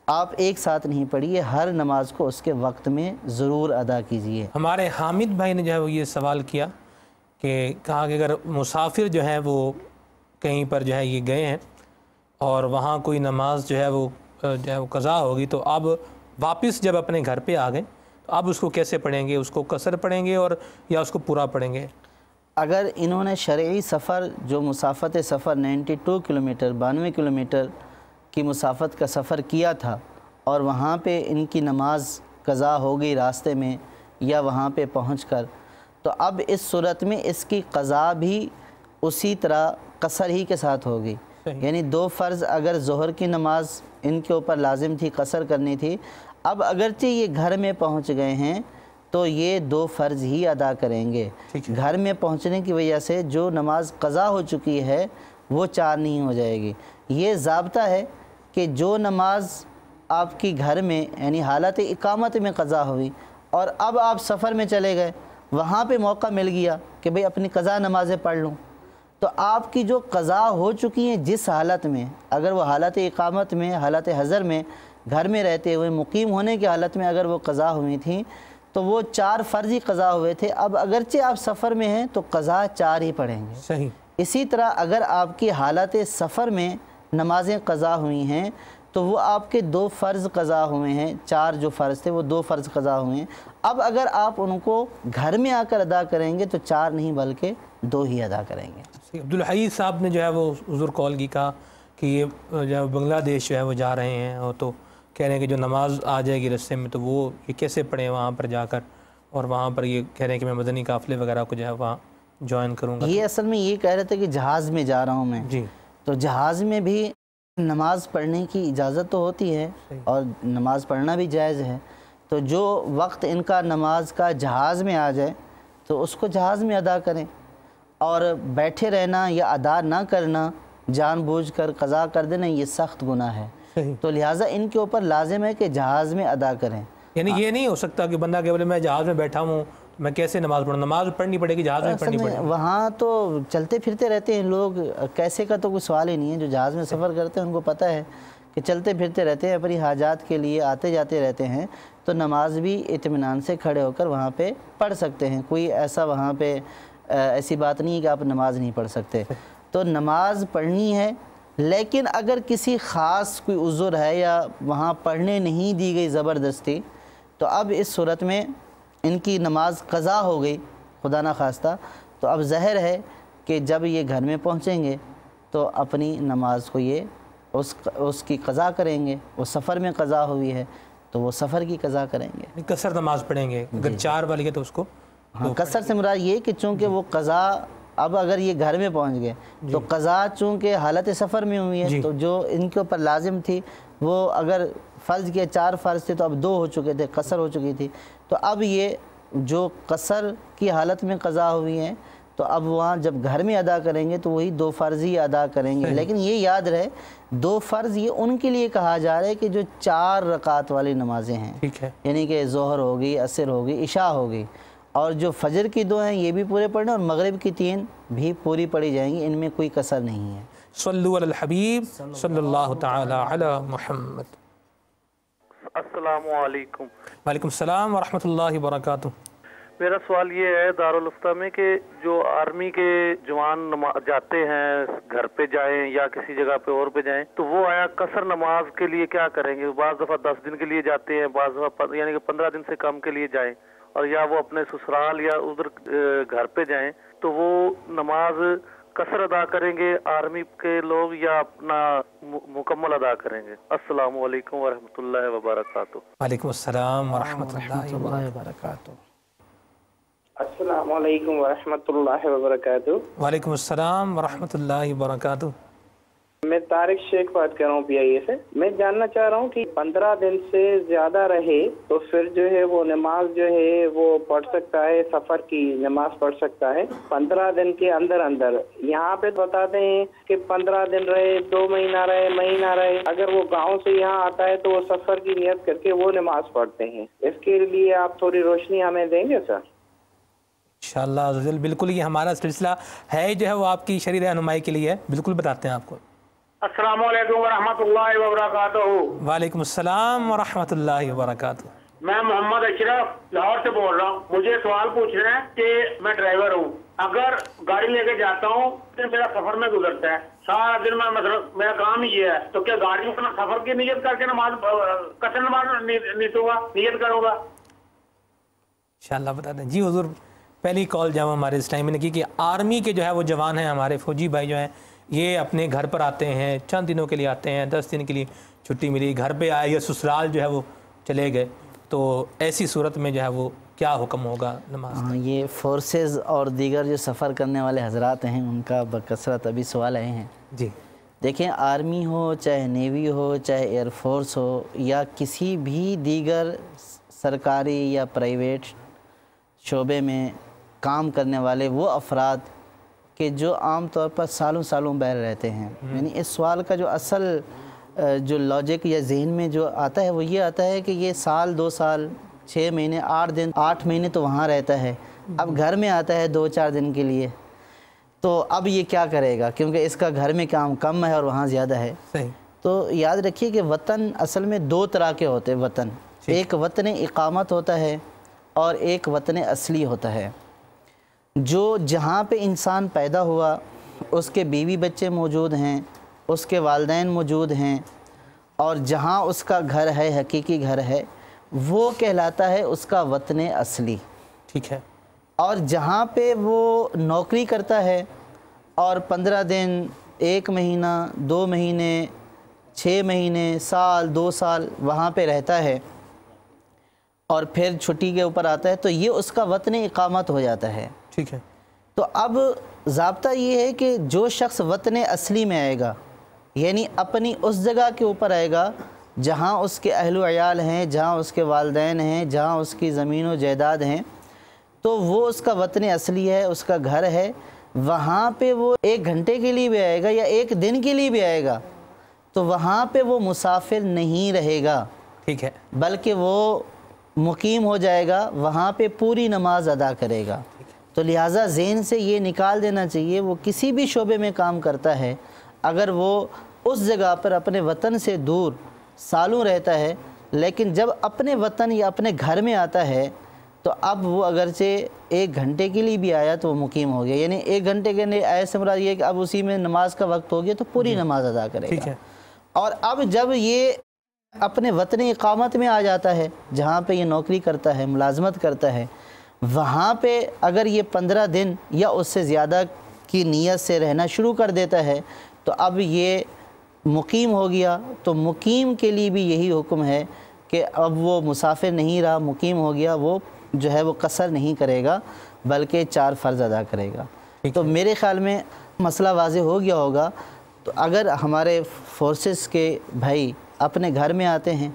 آپ ایک ساتھ نہیں پڑھیے، ہر نماز کو اس کے وقت میں ضرور ادا کیجئے۔ ہمارے حامد بھائی نے جو ہے وہ یہ سوال کیا کہ کہا کہ اگر مسافر جو ہے وہ کہیں پر جو ہے یہ گئے ہیں اور وہاں کوئی نماز جو ہے وہ قضا ہوگی، تو اب واپس جب اپنے گھر پہ آ گئے تو اب اس کو کیسے پڑھیں گے؟ اس کو قصر پڑھیں گے اور یا اس کو پورا پڑھیں گے؟ اگر انہوں نے شرعی سفر جو مسافت سفر 92 کلومیٹر 92 کلومیٹر کی مسافت کا سفر کیا تھا اور وہاں پہ ان کی نماز قضا ہو گئی راستے میں یا وہاں پہ پہنچ کر، تو اب اس صورت میں اس کی قضا بھی اسی طرح قصر ہی کے ساتھ ہوگی۔ یعنی 2 فرض اگر ظہر کی نماز ان کے اوپر لازم تھی، قصر کرنی تھی، اب اگرچہ یہ گھر میں پہنچ گئے ہیں تو یہ 2 فرض ہی ادا کریں گے۔ گھر میں پہنچنے کی وجہ سے جو نماز قضا ہو چکی ہے وہ 4 نہیں ہو جائے گی۔ یہ ضابطہ ہے کہ جو نماز آپ کی گھر میں یعنی حالت اقامت میں قضا ہوئی اور اب آپ سفر میں چلے گئے، وہاں پہ موقع مل گیا کہ بھئی اپنی قضا نمازیں پڑھ لوں، تو آپ کی جو قضا ہو چکی ہیں جس حالت میں، اگر وہ حالت اقامت میں، حالت حضر میں، گھر میں رہتے ہوئے مقیم ہونے کی حالت میں اگر وہ قضا ہوئی تھیں تو وہ 4 فرض ہی قضا ہوئے تھے۔ اب اگرچہ آپ سفر میں ہیں تو قضا 4 ہی پڑھیں گے۔ صحیح۔ اسی طرح اگر آپ کی حالت سفر میں نمازیں قضا ہوئی ہیں تو وہ آپ کے 2 فرض قضا ہوئے ہیں، 4 جو فرض تھے وہ 2 فرض قضا ہوئے ہیں۔ اب اگر آپ ان کو گھر میں آ کر ادا کریں گے تو 4 نہیں بلکہ 2 ہی ادا کریں گے۔ عبدالحی صاحب نے جو ہے وہ حضور کال کی، کہا کہ یہ جو ہے بنگلہ دیش جو ہے وہ جا رہے ہیں اور تو کہہ رہے ہیں کہ جو نماز آ جائے گی رستے میں تو وہ یہ کیسے پڑھیں وہاں پر جا کر، اور وہاں پر یہ کہہ رہے ہیں کہ میں مدنی قافلے وغیرہ کو جو ہے وہاں جوائن کروں گا۔ یہ اصل میں یہ کہہ رہے تھے کہ جہاز میں جا رہا ہوں میں، جی، تو جہاز میں بھی نماز پڑھنے کی اجازت تو ہوتی ہے اور نماز پڑھنا بھی جائز ہے، تو جو وقت ان کا نماز کا جہاز میں آ جائے تو اس کو جہاز میں ادا کریں، اور بیٹھے رہنا یا ادا نہ کرنا، جان بوجھ کر قضا کر دینا، یہ سخت گناہ ہے۔ تو لہٰذا ان کے اوپر لازم ہے کہ جہاز میں ادا کریں۔ یعنی یہ نہیں ہو سکتا کہ بندہ کہ بولے میں جہاز میں بیٹھا ہوں میں کیسے نماز پڑھوں؟ نماز پڑھنی پڑے گی، جہاز میں پڑھنی پڑے گی۔ وہاں تو چلتے پھرتے رہتے ہیں لوگ، کیسے کا تو کوئی سوال ہی نہیں ہے۔ جو جہاز میں سفر کرتے ہیں ان کو پتہ ہے کہ چلتے پھرتے رہتے ہیں، اپنی حاجات کے لیے آتے جاتے رہتے ہیں، تو نماز بھی اطمینان سے کھڑے ہو کر وہاں پہ پڑھ سکتے ہیں۔ کوئی ایسا وہاں پہ ایسی بات نہیں ہے کہ آپ نماز نہیں پڑھ سکتے۔ تو نماز پڑھنی ہے، لیکن اگر کسی خاص کوئی عذر ہے یا وہاں پڑھنے نہیں دی گئی زبردستی، تو اب اس صورت میں ان کی نماز قضا ہو گئی خدا نہ خواستہ، تو اب ظاہر ہے کہ جب یہ گھر میں پہنچیں گے تو اپنی نماز کو یہ اس کی قضا کریں گے۔ وہ سفر میں قضا ہوئی ہے تو وہ سفر کی قضا کریں گے۔ قصر نماز پڑھیں گے، اگر 4 والی ہے تو اس کو قصر سے مراد یہ کہ چونکہ وہ قضا اب اگر یہ گھر میں پہنچ گئے تو قضا چونکہ حالت سفر میں ہوئی ہے، تو جو ان کے اوپر لازم تھی وہ اگر فرض کے 4 فرض تھے تو اب 2 ہو چکے تھے، قصر ہو چکی تھی، تو اب یہ جو قصر کی حالت میں قضا ہوئی ہیں تو اب وہاں جب گھر میں ادا کریں گے تو وہی 2 فرض ہی ادا کریں گے۔ لیکن یہ یاد رہے 2 فرض یہ ان کے لیے کہا جا رہا ہے کہ جو 4 رکعت والی نمازیں ہیں، یعنی کہ ظہر ہوگی، عصر ہوگی، عشاء ہوگی، اور جو فجر کی 2 ہیں یہ بھی پورے پڑھنے، اور مغرب کی 3 بھی پوری پڑھی جائیں گی، ان میں کوئی کسر نہیں ہے۔ صلو علی الحبیب صلی اللہ تعالی علی محمد۔ السلام علیکم۔ وعلیکم السلام ورحمۃ اللہ وبرکاتہ۔ میرا سوال یہ ہے دارالفتہ میں کہ جو آرمی کے جوان جاتے ہیں گھر پہ جائیں یا کسی جگہ پہ اور پہ جائیں تو وہ آیا قصر نماز کے لیے کیا کریں گے؟ بعض دفعہ 10 دن کے لیے جاتے ہیں، بعض دفعہ یعنی کہ 15 دن سے کم کے لیے جائیں، اور یا وہ اپنے سسرال یا ادھر گھر پہ جائیں تو وہ نماز قصر ادا کریں گے آرمی کے لوگ یا اپنا مکمل ادا کریں گے؟ السلام علیکم ورحمۃ اللہ وبرکاتہ۔ وعلیکم السلام ورحمۃ اللہ وبرکاتہ۔ السلام علیکم ورحمۃ اللہ وبرکاتہ۔ وعلیکم السلام ورحمۃ اللہ وبرکاتہ۔ میں طارق شیخ بات کر رہا ہوں PIA سے. میں جاننا چاہ رہا ہوں کہ 15 دن سے زیادہ رہے تو پھر جو ہے وہ نماز جو ہے وہ پڑھ سکتا ہے, سفر کی نماز پڑھ سکتا ہے 15 دن کے اندر اندر. یہاں پہ بتاتے ہیں کہ 15 دن رہے, 2 مہینہ رہے, مہینہ رہے, اگر وہ گاؤں سے یہاں آتا ہے تو وہ سفر کی نیت کر کے وہ نماز پڑھتے ہیں. اس کے لیے آپ تھوڑی روشنی ہمیں دیں گے سر؟ انشاءاللہ عزوجل بالکل یہ ہمارا سلسلہ ہے جو ہے وہ آپ کی شرعی رہنمائی کے لیے ہے, بالکل بتاتے ہیں آپ کو. السلام علیکم ورحمۃ اللہ وبرکاتہ. وعلیکم السلام ورحمۃ اللہ وبرکاتہ. میں محمد اشرف لاہور سے بول رہا ہوں. مجھے سوال پوچھنا ہے کہ میں ڈرائیور ہوں, اگر گاڑی لے کے جاتا ہوں تو میرا سفر میں گزرتا ہے سارا دن, میں مطلب میرا کام ہی یہ ہے, تو کیا گاڑی میں سفر کی نیت کر کے نماز قصر نماز نیت کروں گا؟ انشاءاللہ بتا دیں. جی حضور, پہلی کال جب ہمارے اس ٹائم میں نے کی کہ آرمی کے جو ہے وہ جوان ہیں, ہمارے فوجی بھائی جو ہیں, یہ اپنے گھر پر آتے ہیں, چند دنوں کے لیے آتے ہیں, 10 دن کے لیے چھٹی ملی, گھر پہ آئے یا سسرال جو ہے وہ چلے گئے, تو ایسی صورت میں جو ہے وہ کیا حکم ہوگا نماز؟ یہ فورسز اور دیگر جو سفر کرنے والے حضرات ہیں ان کا بکثرت ابھی سوال آئے ہیں. جی دیکھیں, آرمی ہو, چاہے نیوی ہو, چاہے ایئر فورس ہو, یا کسی بھی دیگر سرکاری یا پرائیویٹ شعبے میں کام کرنے والے وہ افراد کہ جو عام طور پر سالوں سالوں باہر رہتے ہیں, یعنی اس سوال کا جو اصل جو لاجک یا ذہن میں جو آتا ہے وہ یہ آتا ہے کہ یہ سال, 2 سال, 6 مہینے, 8 دن, 8 مہینے تو وہاں رہتا ہے, اب گھر میں آتا ہے 2-4 دن کے لیے, تو اب یہ کیا کرے گا کیونکہ اس کا گھر میں کام کم ہے اور وہاں زیادہ ہے. صحیح. تو یاد رکھیے کہ وطن اصل میں 2 طرح کے ہوتے ہیں. وطن ایک وطن اقامت ہوتا ہے اور ایک وطن اصلی ہوتا ہے. جو جہاں پہ انسان پیدا ہوا اس کے بیوی بچے موجود ہیں, اس کے والدین موجود ہیں, اور جہاں اس کا گھر ہے, حقیقی گھر ہے, وہ کہلاتا ہے اس کا وطن اصلی. ٹھیک ہے. اور جہاں پہ وہ نوکری کرتا ہے اور 15 دن, 1 مہینہ, 2 مہینے, 6 مہینے, سال, 2 سال وہاں پہ رہتا ہے اور پھر چھٹی کے اوپر آتا ہے, تو یہ اس کا وطن اقامت ہو جاتا ہے. ٹھیک ہے. تو اب ضابطہ یہ ہے کہ جو شخص وطن اصلی میں آئے گا, یعنی اپنی اس جگہ کے اوپر آئے گا جہاں اس کے اہل و عیال ہیں, جہاں اس کے والدین ہیں, جہاں اس کی زمین و جائیداد ہیں, تو وہ اس کا وطن اصلی ہے, اس کا گھر ہے. وہاں پہ وہ 1 گھنٹے کے لیے بھی آئے گا یا 1 دن کے لیے بھی آئے گا تو وہاں پہ وہ مسافر نہیں رہے گا. ٹھیک ہے. بلکہ وہ مقیم ہو جائے گا, وہاں پہ پوری نماز ادا کرے گا. تو لہٰذا ذہن سے یہ نکال دینا چاہیے, وہ کسی بھی شعبے میں کام کرتا ہے, اگر وہ اس جگہ پر اپنے وطن سے دور سالوں رہتا ہے, لیکن جب اپنے وطن یا اپنے گھر میں آتا ہے تو اب وہ اگرچہ 1 گھنٹے کے لیے بھی آیا تو وہ مقیم ہو گیا. یعنی 1 گھنٹے کے لیے آئے سے مراد یہ کہ اب اسی میں نماز کا وقت ہو گیا تو پوری نماز ادا کرے گا. ٹھیک ہے. اور اب جب یہ اپنے وطن اقامت میں آ جاتا ہے, جہاں پہ یہ نوکری کرتا ہے, ملازمت کرتا ہے, وہاں پہ اگر یہ 15 دن یا اس سے زیادہ کی نیت سے رہنا شروع کر دیتا ہے تو اب یہ مقیم ہو گیا. تو مقیم کے لیے بھی یہی حکم ہے کہ اب وہ مسافر نہیں رہا, مقیم ہو گیا, وہ جو ہے وہ قصر نہیں کرے گا بلکہ 4 فرض ادا کرے گا. تو میرے خیال میں مسئلہ واضح ہو گیا ہوگا. تو اگر ہمارے فورسز کے بھائی اپنے گھر میں آتے ہیں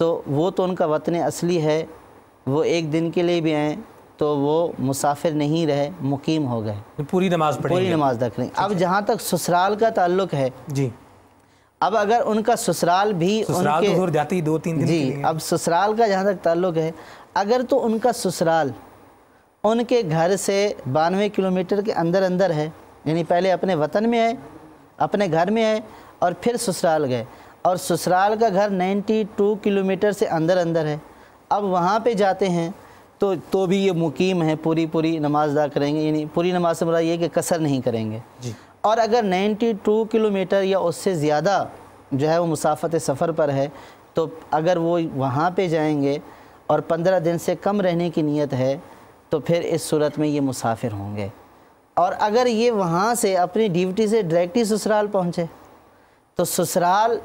تو وہ تو ان کا وطن اصلی ہے, وہ 1 دن کے لیے بھی آئیں تو وہ مسافر نہیں رہے, مقیم ہو گئے, پوری نماز پڑھیں گے, پوری نماز ادا کریں. اب جہاں تک سسرال کا تعلق ہے, جی اب اگر ان کا سسرال بھی سسرال تو دور جاتی 2-3 دن کے لیے, جی اب سسرال کا جہاں تک تعلق ہے, اگر تو ان کا سسرال ان کے گھر سے 92 کلومیٹر کے اندر اندر ہے, یعنی پہلے اپنے وطن میں آئے, اپنے گھر میں آئے اور پھر سسرال گئے, اور سسرال کا گھر 92 کلومیٹر سے اندر اندر ہے, اب وہاں پہ جاتے ہیں تو بھی یہ مقیم ہے, پوری نماز ادا کریں گے. یعنی پوری نماز سے مراد یہ کہ قصر نہیں کریں گے. جی. اور اگر 92 کلومیٹر یا اس سے زیادہ جو ہے وہ مسافت سفر پر ہے تو اگر وہ وہاں پہ جائیں گے اور 15 دن سے کم رہنے کی نیت ہے تو پھر اس صورت میں یہ مسافر ہوں گے. اور اگر یہ وہاں سے اپنی ڈیوٹی سے ڈائریکٹلی سسرال پہنچے تو سسرال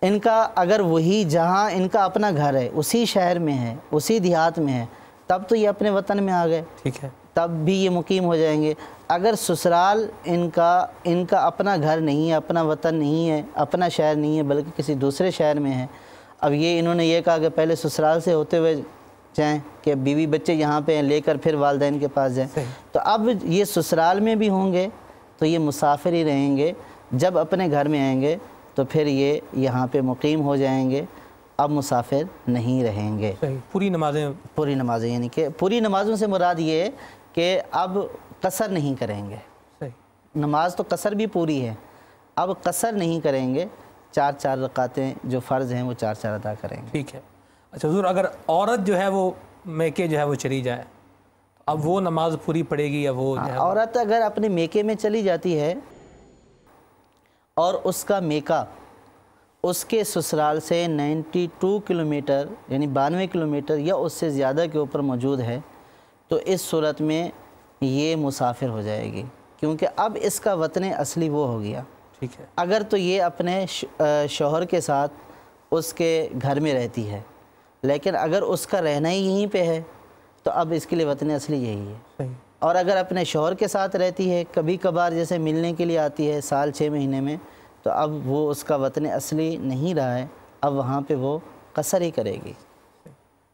ان کا اگر وہی جہاں ان کا اپنا گھر ہے, اسی شہر میں ہے, اسی دیہات میں ہے, تب تو یہ اپنے وطن میں آ گئے. ٹھیک ہے. تب بھی یہ مقیم ہو جائیں گے۔ اگر سسرال ان کا اپنا گھر نہیں ہے، اپنا وطن نہیں ہے، اپنا شہر نہیں ہے، بلکہ کسی دوسرے شہر میں ہے، اب یہ انہوں نے یہ کہا کہ پہلے سسرال سے ہوتے ہوئے جائیں کہ بیوی بچے یہاں پہ ہیں، لے کر پھر والدین کے پاس جائیں، تو اب یہ سسرال میں بھی ہوں گے تو یہ مسافر ہی رہیں گے۔ جب اپنے گھر میں آئیں گے تو پھر یہ یہاں پہ مقیم ہو جائیں گے، اب مسافر نہیں رہیں گے۔ پوری نمازیں یعنی کہ پوری نمازوں سے مراد یہ ہے کہ اب قصر نہیں کریں گے۔ نماز تو قصر بھی پوری ہے، اب قصر نہیں کریں گے، 4 رکعتیں جو فرض ہیں وہ 4 ادا کریں گے۔ ٹھیک ہے۔ اچھا حضور، اگر عورت جو ہے وہ میکے جو ہے وہ چلی جائے، اب وہ نماز پوری پڑے گی یا وہ عورت اگر اپنے میکے میں چلی جاتی ہے اور اس کا میکا اس کے سسرال سے 92 کلومیٹر یعنی 92 کلومیٹر یا اس سے زیادہ کے اوپر موجود ہے، تو اس صورت میں یہ مسافر ہو جائے گی، کیونکہ اب اس کا وطن اصلی وہ ہو گیا۔ ٹھیک ہے۔ اگر تو یہ اپنے شوہر کے ساتھ اس کے گھر میں رہتی ہے، لیکن اگر اس کا رہنا ہی یہیں پہ ہے تو اب اس کے لیے وطن اصلی یہی ہے۔ اور اگر اپنے شوہر کے ساتھ رہتی ہے، کبھی کبھار جیسے ملنے کے لیے آتی ہے سال 6 مہینے میں، تو اب وہ اس کا وطن اصلی نہیں رہا ہے، اب وہاں پہ وہ قصر ہی کرے گی۔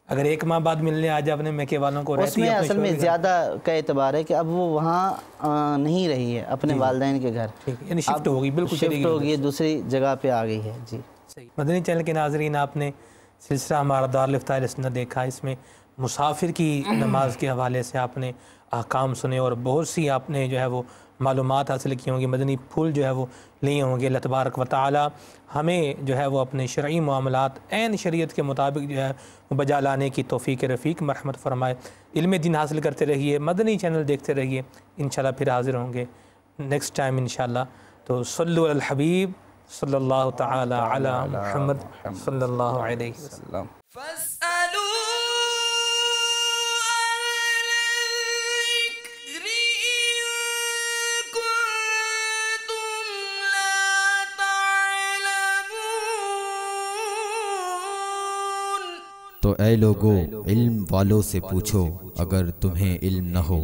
اگر 1 ماہ بعد ملنے آ جائے اپنے میکے والوں کو، اس میں اصل میں زیادہ کا اعتبار ہے کہ اب وہ وہاں نہیں رہی ہے اپنے والدین کے گھر، یعنی شفٹ ہوگی، بالکل شفٹ ہوگی، دوسری جگہ پہ آ گئی ہے۔ جی مدنی چینل کے ناظرین، آپ نے سلسلہ ہمارا دارالفتاح السنت دیکھا، اس میں مسافر کی نماز کے حوالے سے آپ نے احکام سنے اور بہت سی آپ نے جو ہے وہ معلومات حاصل کی ہوں گی، مدنی پھول جو ہے وہ لیے ہوں گے۔ اللہ تبارک و تعالی ہمیں جو ہے وہ اپنے شرعی معاملات عین شریعت کے مطابق جو ہے وہ بجا لانے کی توفیق رفیق مرحمت فرمائے۔ علم دین حاصل کرتے رہیے، مدنی چینل دیکھتے رہیے، انشاءاللہ پھر حاضر ہوں گے نیکسٹ ٹائم انشاءاللہ۔ تو صلو علی الحبیب صلی اللہ تعالی علی محمد صلی اللہ علیہ وسلم۔ تو اے لوگو، علم والوں سے پوچھو اگر تمہیں علم نہ ہو۔